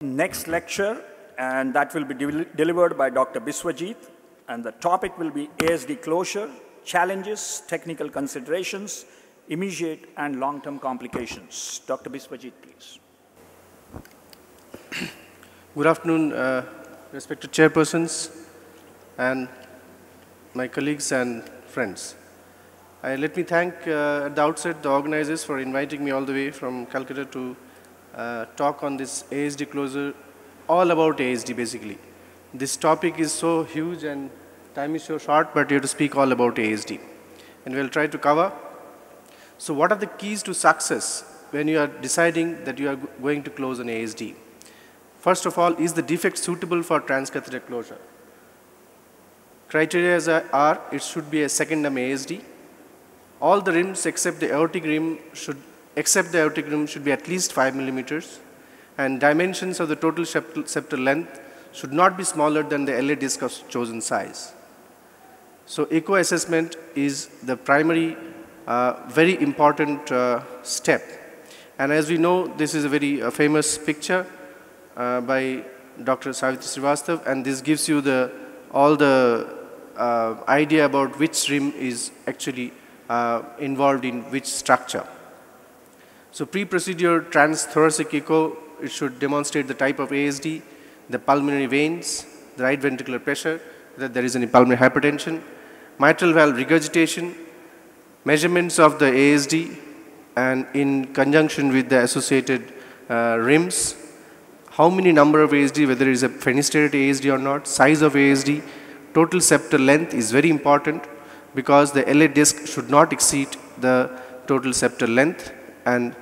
next lecture, and that will be delivered by Dr. Biswajith, and the topic will be ASD Closure, Challenges, Technical Considerations, Immediate and Long-Term Complications. Dr. Biswajith, please. Good afternoon, respected chairpersons and my colleagues and friends. Let me thank at the outset the organizers for inviting me all the way from Calcutta to talk on this ASD closure, all about ASD basically. This topic is so huge and time is so short, but you have to speak all about ASD. And we'll try to cover. So what are the keys to success when you are deciding that you are going to close an ASD? First of all, is the defect suitable for transcatheter closure? Criteria are, it should be a second-arm ASD. All the rims except the aortic rim should be at least 5 millimeters, and dimensions of the total septal length should not be smaller than the LA disc of chosen size. So echo assessment is the primary, very important step. And as we know, this is a very famous picture by Dr. Srivastava, and this gives you all the idea about which rim is actually involved in which structure. So pre-procedure transthoracic echo, it should demonstrate the type of ASD, the pulmonary veins, the right ventricular pressure, that there is any pulmonary hypertension, mitral valve regurgitation, measurements of the ASD, and in conjunction with the associated rims, how many number of ASD, whether it is a fenestrated ASD or not, size of ASD, total septal length is very important because the LA disc should not exceed the total septal length. And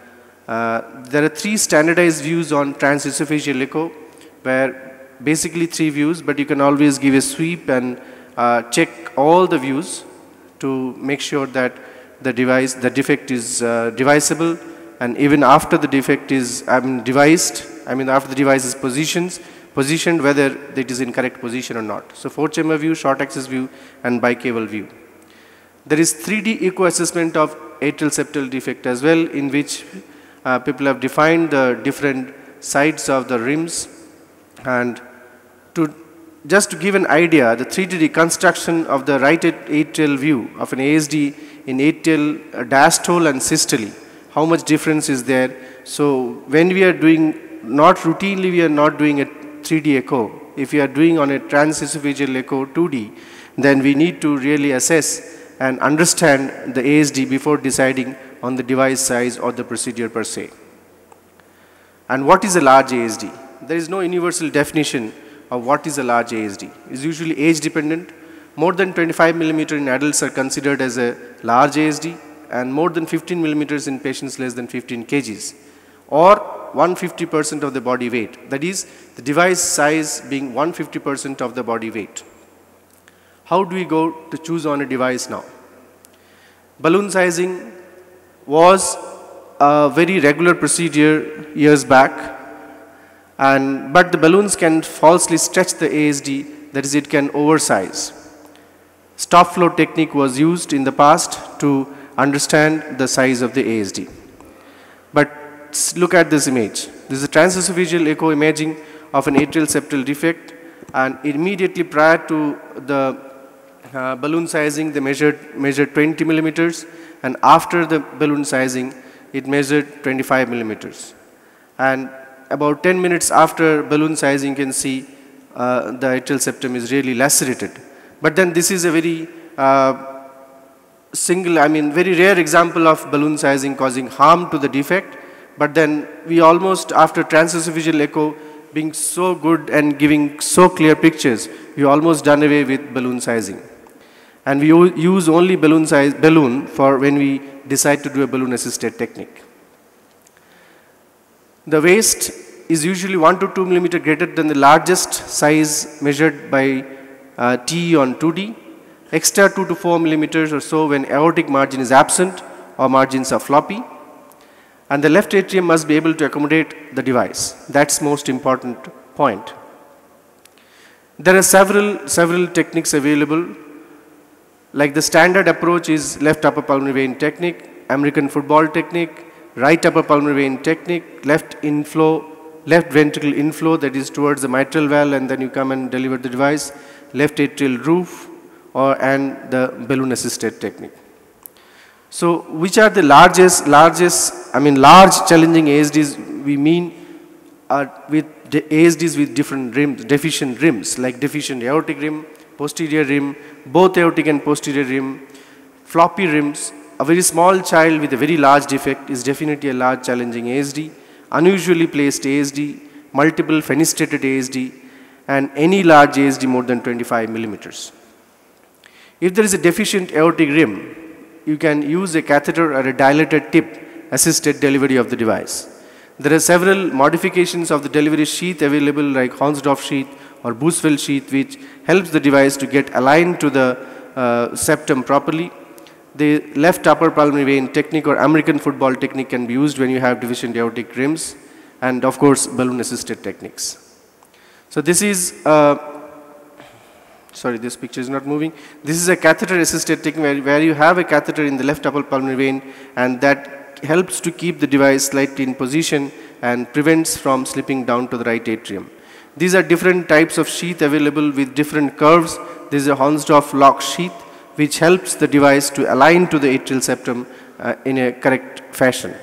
there are 3 standardized views on transesophageal echo, where basically 3 views, but you can always give a sweep and check all the views to make sure that the defect is deviceable, and even after the defect is after the device is positioned, whether it is in correct position or not. So 4-chamber view, short axis view, and bicaval view. There is 3D echo assessment of atrial septal defect as well, in which people have defined the different sides of the rims. And just to give an idea, the 3D reconstruction of the right atrial view of an ASD in atrial diastole and systole, how much difference is there? So when we are doing, not routinely we are not doing a 3D echo. If we are doing on a transesophageal echo 2D, then we need to really assess and understand the ASD before deciding on the device size or the procedure per se. And what is a large ASD? There is no universal definition of what is a large ASD. It is usually age dependent. More than 25 millimeter in adults are considered as a large ASD, and more than 15 millimeters in patients less than 15 kgs, or 150% of the body weight. That is, the device size being 150% of the body weight. How do we go to choose on a device now? Balloon sizing was a very regular procedure years back, but the balloons can falsely stretch the ASD, that is, it can oversize. Stop flow technique was used in the past to understand the size of the ASD. But look at this image. This is a transesophageal echo imaging of an atrial septal defect, and immediately prior to the balloon sizing, they measured 20 millimeters, and after the balloon sizing, it measured 25 millimeters. And about 10 minutes after balloon sizing, you can see the atrial septum is really lacerated. But then this is a very very rare example of balloon sizing causing harm to the defect. But then we almost, after transesophageal echo being so good and giving so clear pictures, we almost done away with balloon sizing. And we use only balloon for when we decide to do a balloon assisted technique. The waist is usually 1 to 2 millimeter greater than the largest size measured by TE on 2D, extra 2 to 4 millimeters or so when aortic margin is absent or margins are floppy. And the left atrium must be able to accommodate the device. That's most important point. There are several techniques available. Like the standard approach is left upper pulmonary vein technique, American football technique, right upper pulmonary vein technique, left inflow left ventricle inflow, that is towards the mitral valve, and then you come and deliver the device, left atrial roof, and the balloon-assisted technique. So which are the large challenging ASDs we mean are with the ASDs with different rims, deficient rims, like deficient aortic rim, posterior rim, both aortic and posterior rim, floppy rims. A very small child with a very large defect is definitely a large challenging ASD, unusually placed ASD, multiple fenestrated ASD, and any large ASD more than 25 millimeters. If there is a deficient aortic rim, you can use a catheter or a dilated tip assisted delivery of the device. There are several modifications of the delivery sheath available, like Honsdorf sheath or Buswell sheath, which helps the device to get aligned to the septum properly. The left upper pulmonary vein technique or American football technique can be used when you have deficient aortic rims, and of course balloon assisted techniques. So this is sorry, this picture is not moving. This is a catheter assisted technique where you have a catheter in the left upper pulmonary vein, and that helps to keep the device slightly in position and prevents from slipping down to the right atrium. These are different types of sheath available with different curves. This is a Honsdorf lock sheath, which helps the device to align to the atrial septum in a correct fashion.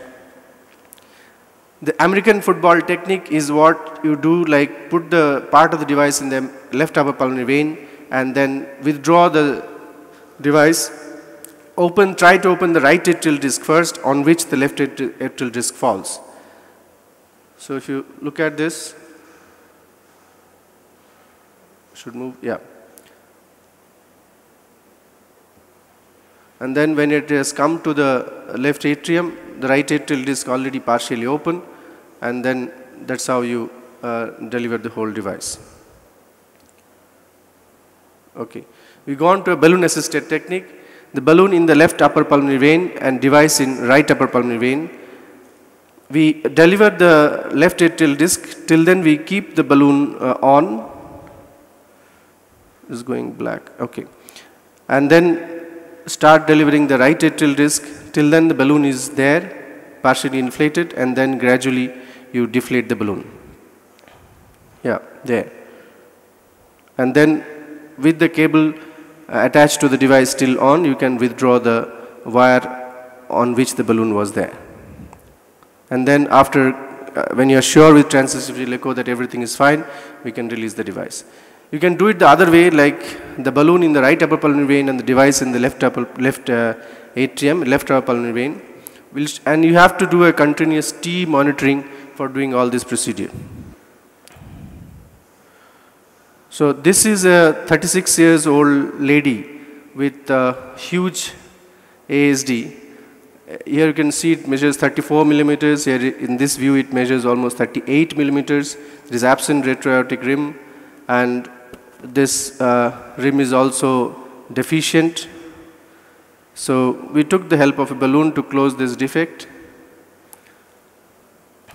The American football technique is what you do, like put the part of the device in the left upper pulmonary vein and then withdraw the device, try to open the right atrial disc first, on which the left atrial disc falls. So if you look at this, should move, yeah. And then when it has come to the left atrium, the right atrial disc already partially open, and then that's how you deliver the whole device. Okay, we go on to a balloon assisted technique. The balloon in the left upper pulmonary vein and device in right upper pulmonary vein. We deliver the left atrial disc, till then we keep the balloon on. It's going black, okay. And then start delivering the right atrial disc. Till then the balloon is there, partially inflated, and then gradually you deflate the balloon. Yeah, there. And then with the cable attached to the device still on, you can withdraw the wire on which the balloon was there. And then after, when you are sure with transcatheter echo that everything is fine, we can release the device. You can do it the other way, like the balloon in the right upper pulmonary vein and the device in the left atrium, left upper pulmonary vein. And you have to do a continuous T monitoring for doing all this procedure. So this is a 36 years old lady with a huge ASD. Here you can see it measures 34 millimeters. Here in this view it measures almost 38 millimeters. There is absent retroaortic rim, and this rim is also deficient. So we took the help of a balloon to close this defect.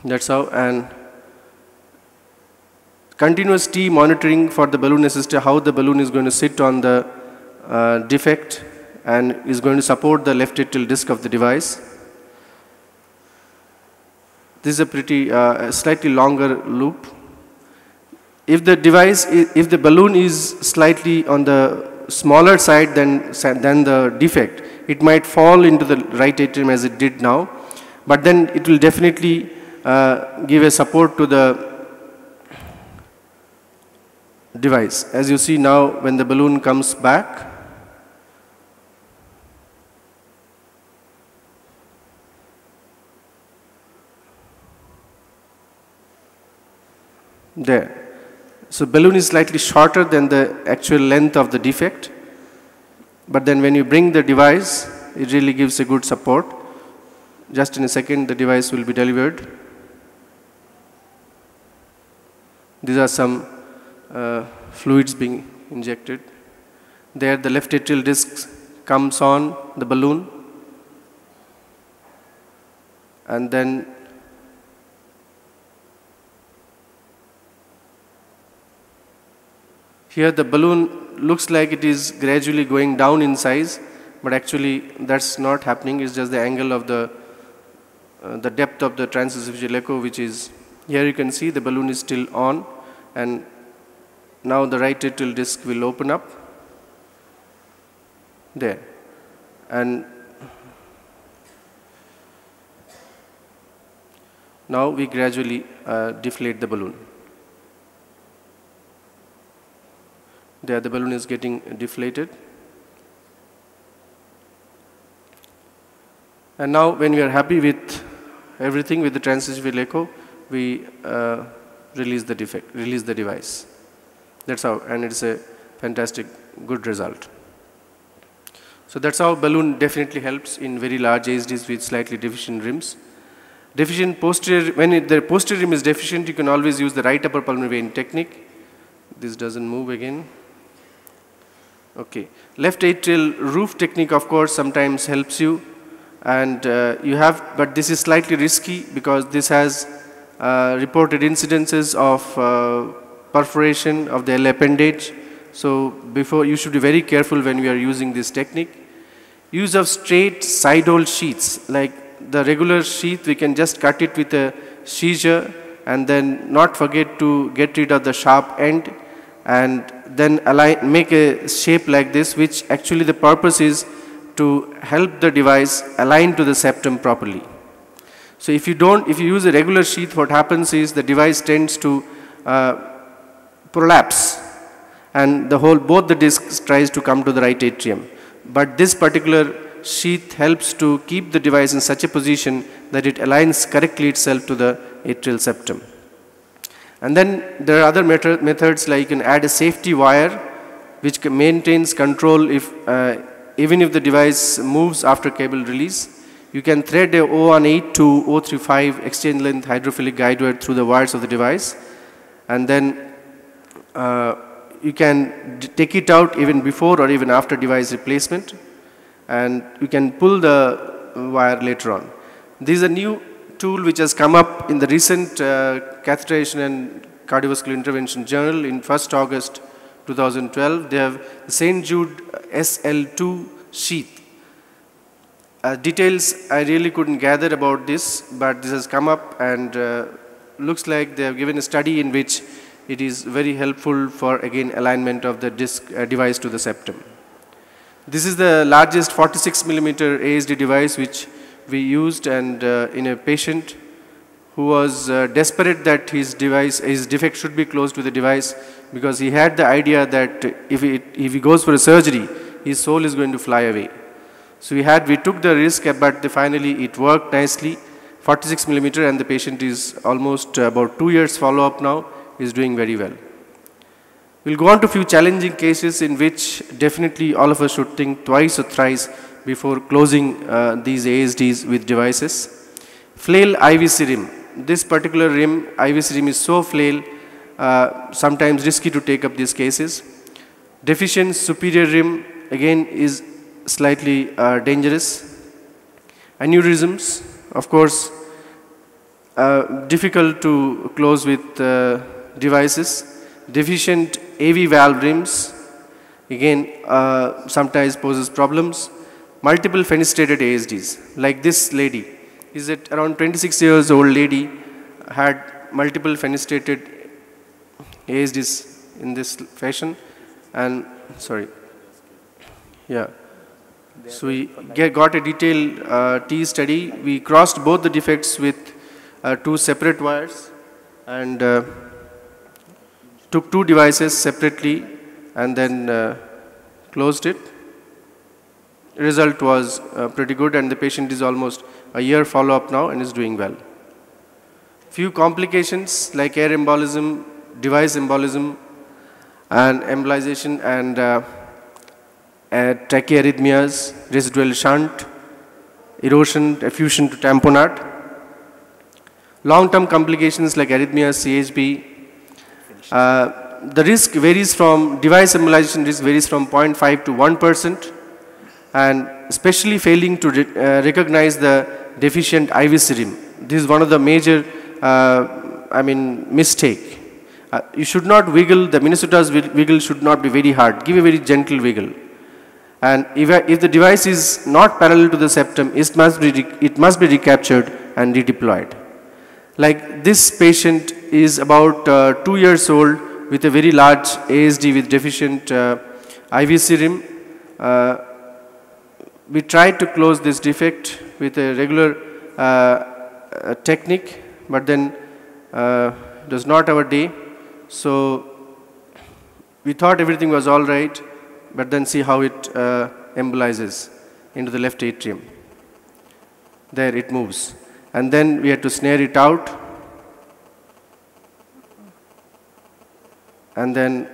That's how. And continuous T monitoring for the balloon assisted, how the balloon is going to sit on the defect and is going to support the left atrial disc of the device. This is a pretty slightly longer loop. If the device, if the balloon is slightly on the smaller side than the defect, it might fall into the right atrium as it did now, but then it will definitely give a support to the device. As you see now, when the balloon comes back, there. So balloon is slightly shorter than the actual length of the defect, but then when you bring the device, it really gives a good support. Just in a second, the device will be delivered. These are some fluids being injected. There the left atrial disc comes on the balloon, and then here the balloon looks like it is gradually going down in size, but actually that's not happening. It's just the angle of the depth of the transesophageal echo which is Here you can see the balloon is still on, and now the right atrial disc will open up there, and now we gradually deflate the balloon. There the balloon is getting deflated. And now when we are happy with everything with the transcatheter echo, we release the device. That's how, and it's a fantastic, good result. So that's how balloon definitely helps in very large ASDs with slightly deficient rims. Deficient posterior, when the posterior rim is deficient, you can always use the right upper pulmonary vein technique. This doesn't move again. Okay. Left atrial roof technique, of course, sometimes helps you. And you have, but this is slightly risky because this has reported incidences of perforation of the L appendage. So before, you should be very careful when we are using this technique. Use of straight side hole sheaths, like the regular sheath, we can just cut it with a scissor and then not forget to get rid of the sharp end, and then align, make a shape like this, which actually the purpose is to help the device align to the septum properly. So if you use a regular sheath, what happens is the device tends to prolapse, and both the discs tries to come to the right atrium. But this particular sheath helps to keep the device in such a position that it aligns correctly itself to the atrial septum. And then there are other methods, like you can add a safety wire which maintains control if even if the device moves after cable release. You can thread a 018 to 035 exchange length hydrophilic guide wire through the wires of the device, and then you can take it out even before or even after device replacement, and you can pull the wire later on. This is a new tool which has come up in the recent catheterization and cardiovascular intervention journal in 1st August 2012. They have the St. Jude SL2 sheath. Details I really couldn't gather about this, but this has come up, and looks like they have given a study in which it is very helpful for, again, alignment of the disc device to the septum. This is the largest 46 millimeter ASD device which we used, and in a patient who was desperate that his defect should be closed with the device, because he had the idea that if he goes for a surgery, his soul is going to fly away. So we took the risk, but finally it worked nicely, 46 millimeter, and the patient is almost about 2 years follow-up now, is doing very well. We'll go on to a few challenging cases in which definitely all of us should think twice or thrice before closing these ASDs with devices. Flail IVC rim. This particular rim, IVC rim, is so flail, sometimes risky to take up these cases. Deficient superior rim, again, is slightly dangerous. Aneurysms, of course, difficult to close with devices. Deficient AV valve rims, again, sometimes poses problems. Multiple fenestrated ASDs, like this lady, is it around 26 years old lady, had multiple fenestrated ASDs in this fashion, and sorry, yeah. So we got a detailed T study. We crossed both the defects with 2 separate wires, and took 2 devices separately, and then closed it. Result was pretty good, and the patient is almost a year follow-up now and is doing well. Few complications like air embolism, device embolism, and embolization, and tachyarrhythmias, residual shunt, erosion, effusion to tamponade. Long-term complications like arrhythmias, CHB. The risk varies from, device embolization risk varies from 0.5 to 1%, and especially failing to recognize the deficient IVC rim. This is one of the major, mistake. You should not wiggle, the Minnesota's wiggle should not be very hard. Give a very gentle wiggle. And if the device is not parallel to the septum, it must be recaptured and redeployed. Like this patient is about 2 years old with a very large ASD with deficient IVC rim. We tried to close this defect with a regular technique, but then it was not our day. So we thought everything was all right, but then see how it embolizes into the left atrium. There it moves. And then we had to snare it out. And then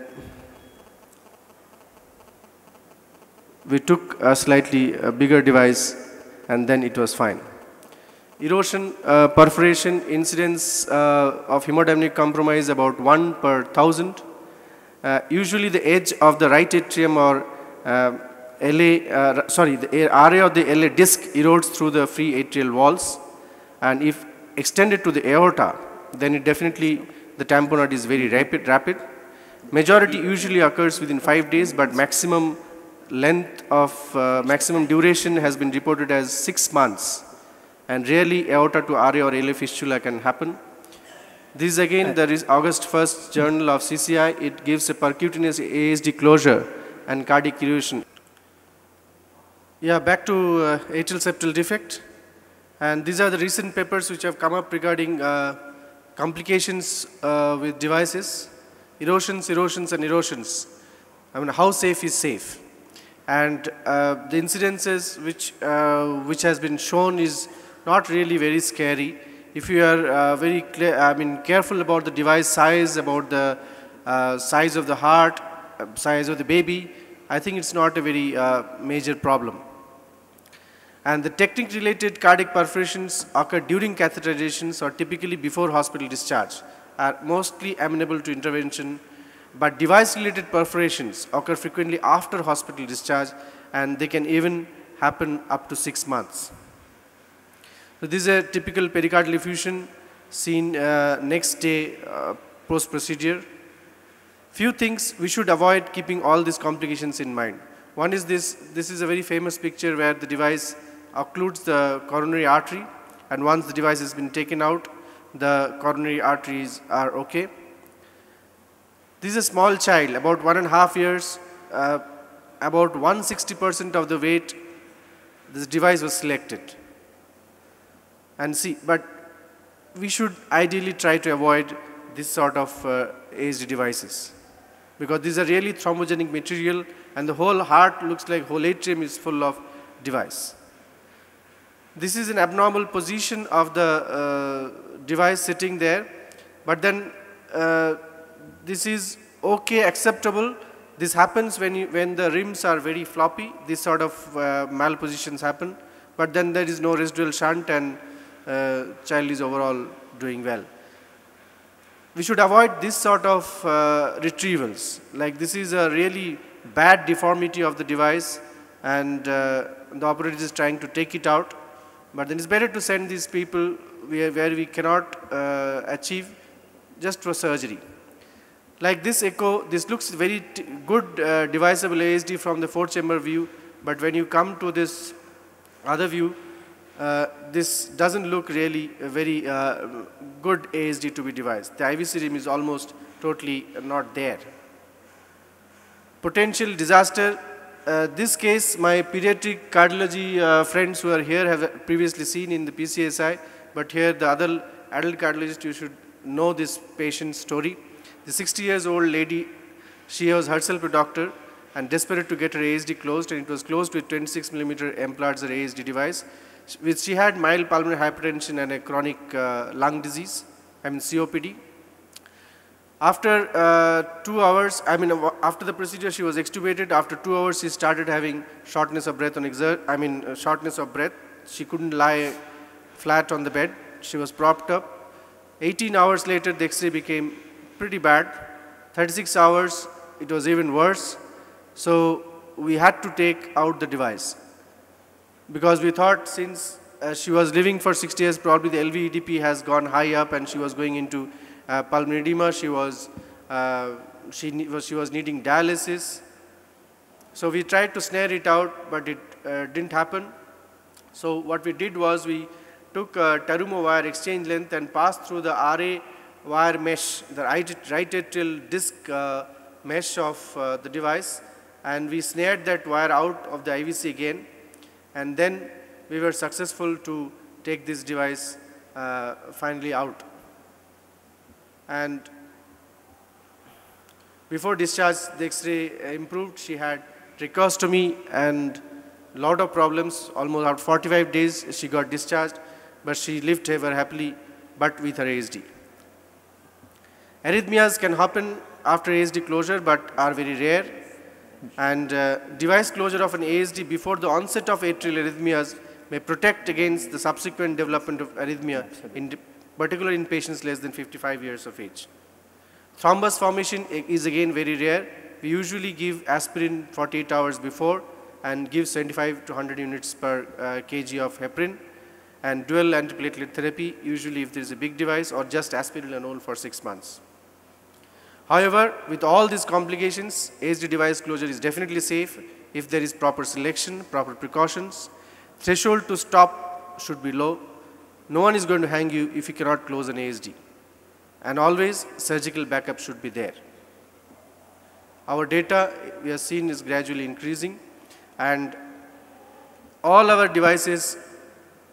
we took a slightly bigger device, and then it was fine. Erosion, perforation, incidence of hemodynamic compromise about 1 per 1,000. Usually the edge of the right atrium or the area of the LA disc erodes through the free atrial walls, and if extended to the aorta, then it definitely, the tamponade is very rapid. Majority usually occurs within 5 days, but maximum length of, maximum duration has been reported as 6 months, and rarely aorta to RA or LA fistula can happen. This again, there is August 1st journal of CCI. It gives a percutaneous ASD closure and cardiac erosion. Yeah, back to atrial septal defect. And these are the recent papers which have come up regarding complications with devices. Erosions, and erosions. I mean, how safe is safe? And the incidences which has been shown is not really very scary. If you are very careful about the device size, about the size of the heart, size of the baby, I think it's not a very major problem. And the technique-related cardiac perforations occur during catheterizations or typically before hospital discharge, are mostly amenable to intervention, but device-related perforations occur frequently after hospital discharge, and they can even happen up to 6 months. So this is a typical pericardial effusion seen next day post-procedure. Few things we should avoid keeping all these complications in mind. One is this is a very famous picture where the device occludes the coronary artery, and once the device has been taken out, the coronary arteries are okay. This is a small child, about 1.5 years, about 160% of the weight, this device was selected. And see, but we should ideally try to avoid this sort of ASD devices, because these are really thrombogenic material, and the whole heart looks like whole atrium is full of device. This is an abnormal position of the device sitting there, but then this is okay, acceptable. This happens when the rims are very floppy. This sort of malpositions happen, but then there is no residual shunt, and child is overall doing well. We should avoid this sort of retrievals. Like this is a really bad deformity of the device, and the operator is trying to take it out. But then it's better to send these people where we cannot achieve just for surgery. Like this echo, this looks very good deviceable ASD from the 4-chamber view, but when you come to this other view, this doesn't look really a very good ASD to be devised. The IVC rim is almost totally not there. Potential disaster. This case, my pediatric cardiology friends who are here have previously seen in the PCSI, but here the other adult cardiologist, you should know this patient's story. The 60-year-old lady, she was herself a doctor and desperate to get her ASD closed, and it was closed with 26mm Emplarzer ASD device. She had mild pulmonary hypertension and a chronic lung disease, COPD. After 2 hours, after the procedure, she was extubated. After 2 hours, she started having shortness of breath shortness of breath. She couldn't lie flat on the bed. She was propped up. 18 hours later, the X-ray became pretty bad. 36 hours, it was even worse. So we had to take out the device, because we thought since she was living for 60 years, probably the LV-EDP has gone high up and she was going into pulmonary edema. She was needing dialysis. So we tried to snare it out, but it didn't happen. So what we did was we took a Terumo wire exchange length and passed through the RA wire mesh, the right atrial disc mesh of the device, and we snared that wire out of the IVC again, and then we were successful to take this device finally out. And before discharge, the X-ray improved. She had tracheostomy and a lot of problems. Almost after 45 days, she got discharged, but she lived ever happily, but with her ASD. Arrhythmias can happen after ASD closure, but are very rare. And device closure of an ASD before the onset of atrial arrhythmias may protect against the subsequent development of arrhythmia, particularly in patients less than 55 years of age. Thrombus formation is again very rare. We usually give aspirin 48 hours before and give 75 to 100 units per kg of heparin, and dual antiplatelet therapy, usually if there is a big device, or just aspirin for 6 months. However, with all these complications, ASD device closure is definitely safe if there is proper selection, proper precautions. Threshold to stop should be low. No one is going to hang you if you cannot close an ASD. And always surgical backup should be there. Our data we have seen is gradually increasing, and all our devices,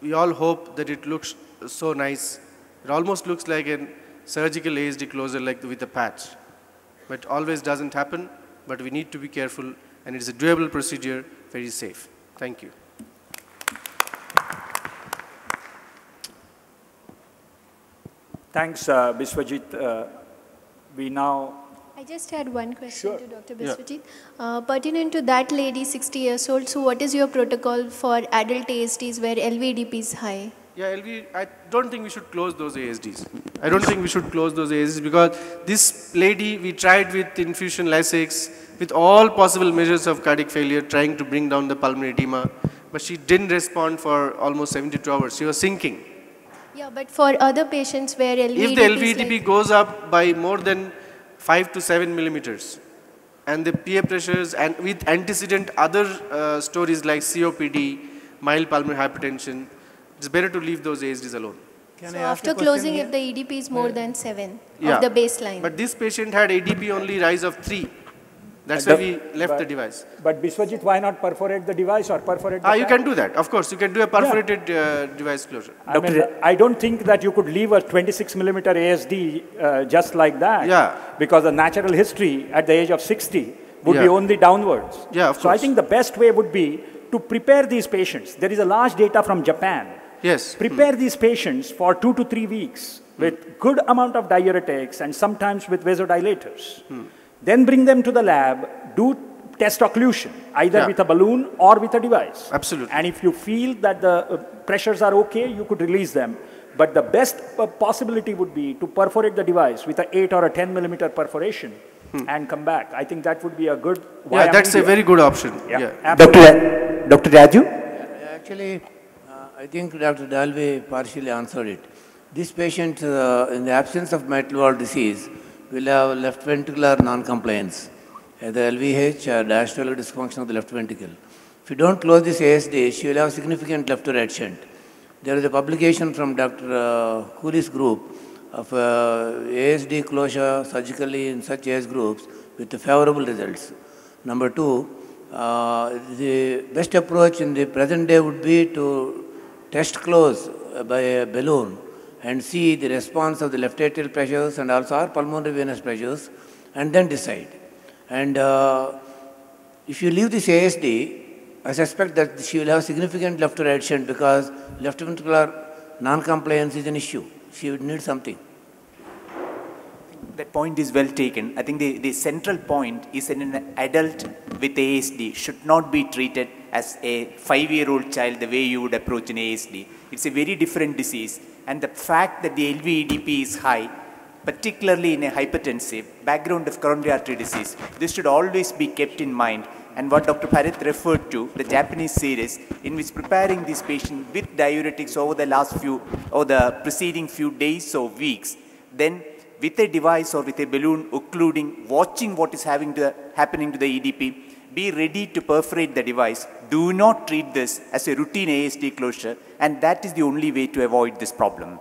we all hope that it looks so nice. It almost looks like a surgical ASD closure like with a patch. But always doesn't happen, but we need to be careful, and it is a doable procedure, very safe. Thank you. Thanks, Biswajith. We now... I just had one question Sure. to Dr. Biswajith. Pertinent to that lady, 60 years old, so what is your protocol for adult ASDs where LVEDP is high? Yeah, I don't think we should close those ASDs. I don't think we should close those ASDs because this lady, we tried with infusion Lasix, with all possible measures of cardiac failure, trying to bring down the pulmonary edema, but she didn't respond for almost 72 hours. She was sinking. Yeah, but for other patients where LVEDP If the LVEDP goes up by more than 5 to 7 millimeters, and the PA pressures, and with antecedent other stories like COPD, mild pulmonary hypertension, it's better to leave those ASDs alone. So after closing, if the EDP is more than 7 of the baseline. But this patient had ADP only rise of 3. That's why we left the device. But Biswajith, why not perforate the device or perforate the You can do that. Of course, you can do a perforated device closure. I don't think that you could leave a 26 millimeter ASD just like that. Yeah. Because the natural history at the age of 60 would be only downwards. Yeah, of course. So I think the best way would be to prepare these patients. There is a large data from Japan. Yes. Prepare these patients for 2 to 3 weeks with good amount of diuretics and sometimes with vasodilators. Then bring them to the lab, do test occlusion, either with a balloon or with a device. Absolutely. And if you feel that the pressures are okay, you could release them. But the best possibility would be to perforate the device with an 8 or a 10 millimeter perforation and come back. I think that would be a good... Yeah, that's a very good option. Dr. Raju? Actually, I think Dr. Dalve partially answered it. This patient, in the absence of mitral valve disease, will have left ventricular non-compliance, either LVH or diastolic dysfunction of the left ventricle. If you don't close this ASD, she will have significant left to right shunt. There is a publication from Dr. Cooley's group of ASD closure surgically in such age groups with favorable results. Number 2, the best approach in the present day would be to test close by a balloon and see the response of the left atrial pressures and also our pulmonary venous pressures, and then decide. And if you leave this ASD, I suspect that she will have significant left to right shunt because left ventricular non-compliance is an issue. She would need something. That point is well taken. I think the central point is that an adult with ASD should not be treated as a 5-year-old child the way you would approach an ASD. It's a very different disease. And the fact that the LVEDP is high, particularly in a hypertensive background of coronary artery disease, this should always be kept in mind. And what Dr. Parith referred to, the Japanese series, in which preparing these patients with diuretics over the preceding few days or weeks, then with a device or with a balloon occluding, watching what is happening to the EDP, be ready to perforate the device. Do not treat this as a routine ASD closure, and that is the only way to avoid this problem.